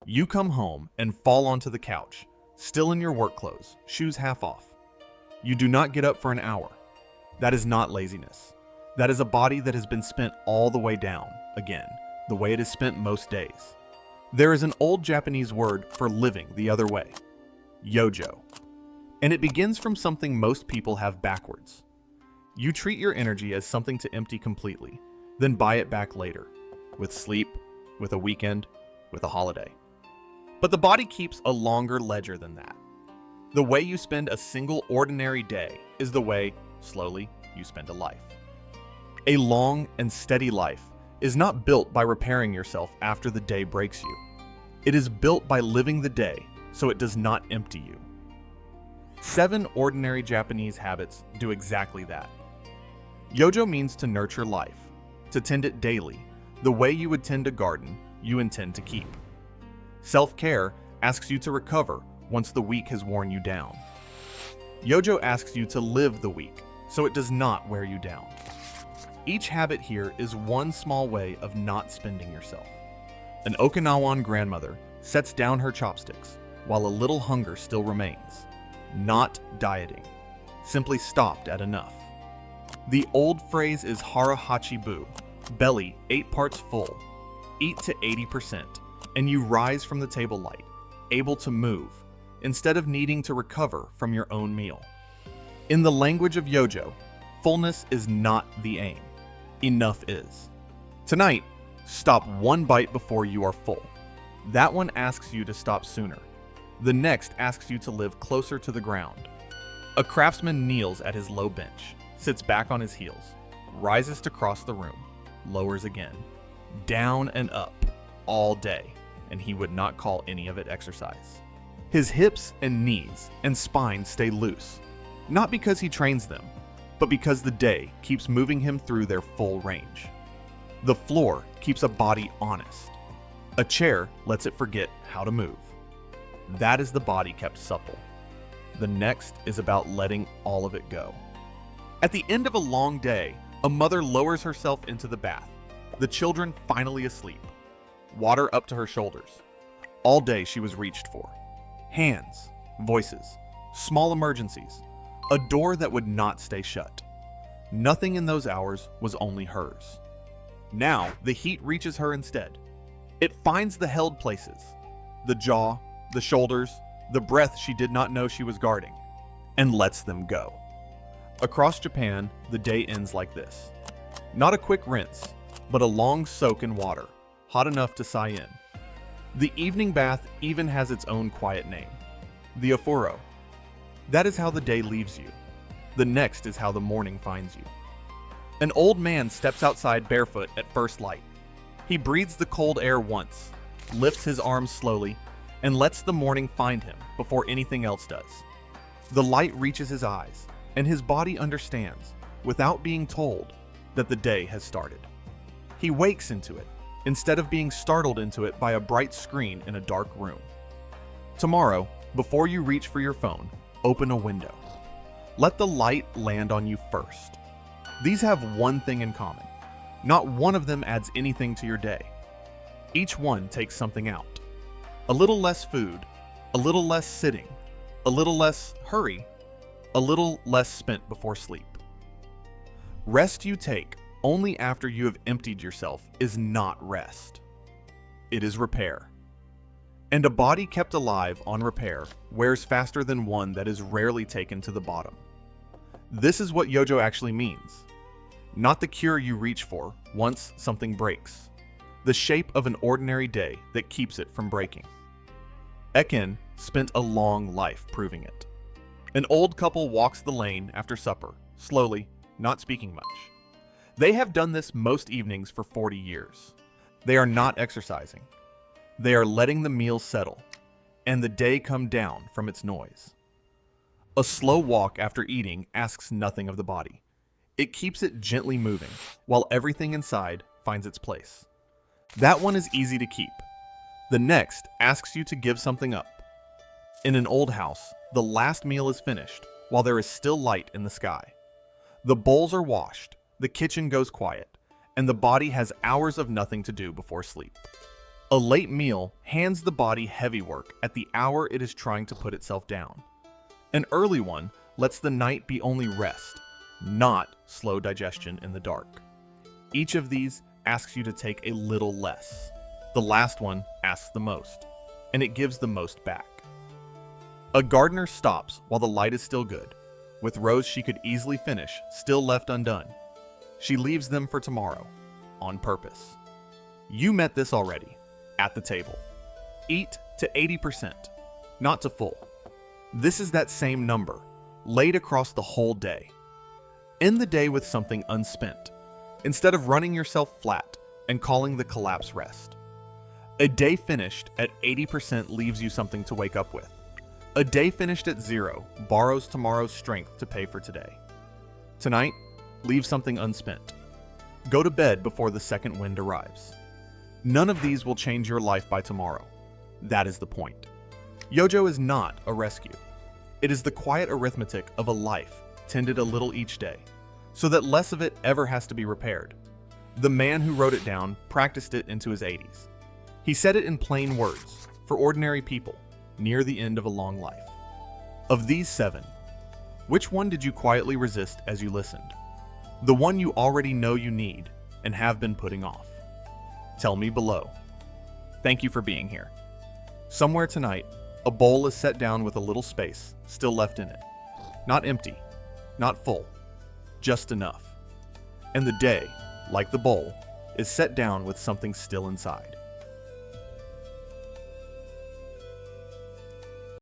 You come home and fall onto the couch, still in your work clothes, shoes half off. You do not get up for an hour. That is not laziness. That is a body that has been spent all the way down, again, the way it is spent most days. There is an old Japanese word for living the other way, Yōjō, and it begins from something most people have backwards. You treat your energy as something to empty completely, then buy it back later, with sleep, with a weekend, with a holiday. But the body keeps a longer ledger than that. The way you spend a single ordinary day is the way, slowly, you spend a life. A long and steady life is not built by repairing yourself after the day breaks you. It is built by living the day so it does not empty you. 7 ordinary Japanese habits do exactly that. Yojo means to nurture life, to tend it daily, the way you would tend a garden you intend to keep. Self-care asks you to recover once the week has worn you down. Yojo asks you to live the week so it does not wear you down. Each habit here is one small way of not spending yourself. An Okinawan grandmother sets down her chopsticks while a little hunger still remains. Not dieting, simply stopped at enough. The old phrase is hara hachibu, belly 8 parts full. Eat to 80%, and you rise from the table light, able to move, instead of needing to recover from your own meal. In the language of Yojo, fullness is not the aim. Enough is. Tonight, stop one bite before you are full. That one asks you to stop sooner. The next asks you to live closer to the ground. A craftsman kneels at his low bench, sits back on his heels, rises to cross the room, lowers again, down and up, all day, and he would not call any of it exercise. His hips and knees and spine stay loose, not because he trains them, but because the day keeps moving him through their full range. The floor keeps a body honest. A chair lets it forget how to move. That is the body kept supple. The next is about letting all of it go. At the end of a long day, a mother lowers herself into the bath, the children finally asleep, water up to her shoulders. All day she was reached for. Hands, voices, small emergencies, a door that would not stay shut. Nothing in those hours was only hers. Now the heat reaches her instead. It finds the held places, the jaw, the shoulders, the breath she did not know she was guarding, and lets them go. Across Japan, the day ends like this. Not a quick rinse, but a long soak in water, hot enough to sigh in. The evening bath even has its own quiet name, the ofuro. That is how the day leaves you. The next is how the morning finds you. An old man steps outside barefoot at first light. He breathes the cold air once, lifts his arms slowly, and lets the morning find him before anything else does. The light reaches his eyes, and his body understands, without being told, that the day has started. He wakes into it, instead of being startled into it by a bright screen in a dark room. Tomorrow, before you reach for your phone, open a window. Let the light land on you first. These have one thing in common. Not one of them adds anything to your day. Each one takes something out. A little less food, a little less sitting, a little less hurry, a little less spent before sleep. Rest you take only after you have emptied yourself is not rest. It is repair. And a body kept alive on repair wears faster than one that is rarely taken to the bottom. This is what Yojo actually means. Not the cure you reach for once something breaks. The shape of an ordinary day that keeps it from breaking. Eken spent a long life proving it. An old couple walks the lane after supper, slowly, not speaking much. They have done this most evenings for 40 years. They are not exercising. They are letting the meal settle, and the day come down from its noise. A slow walk after eating asks nothing of the body. It keeps it gently moving, while everything inside finds its place. That one is easy to keep. The next asks you to give something up. In an old house, the last meal is finished, while there is still light in the sky. The bowls are washed, the kitchen goes quiet, and the body has hours of nothing to do before sleep. A late meal hands the body heavy work at the hour it is trying to put itself down. An early one lets the night be only rest, not slow digestion in the dark. Each of these asks you to take a little less. The last one asks the most, and it gives the most back. A gardener stops while the light is still good, with rows she could easily finish still left undone. She leaves them for tomorrow, on purpose. You met this already, at the table. Eat to 80%, not to full. This is that same number, laid across the whole day. End the day with something unspent, instead of running yourself flat and calling the collapse rest. A day finished at 80% leaves you something to wake up with. A day finished at 0 borrows tomorrow's strength to pay for today. Tonight, leave something unspent. Go to bed before the second wind arrives. None of these will change your life by tomorrow. That is the point. Yojo is not a rescue. It is the quiet arithmetic of a life tended a little each day, so that less of it ever has to be repaired. The man who wrote it down practiced it into his 80s. He said it in plain words, for ordinary people, near the end of a long life. Of these 7, which one did you quietly resist as you listened? The one you already know you need and have been putting off. Tell me below. Thank you for being here. Somewhere tonight, a bowl is set down with a little space still left in it. Not empty, not full, just enough. And the day, like the bowl, is set down with something still inside.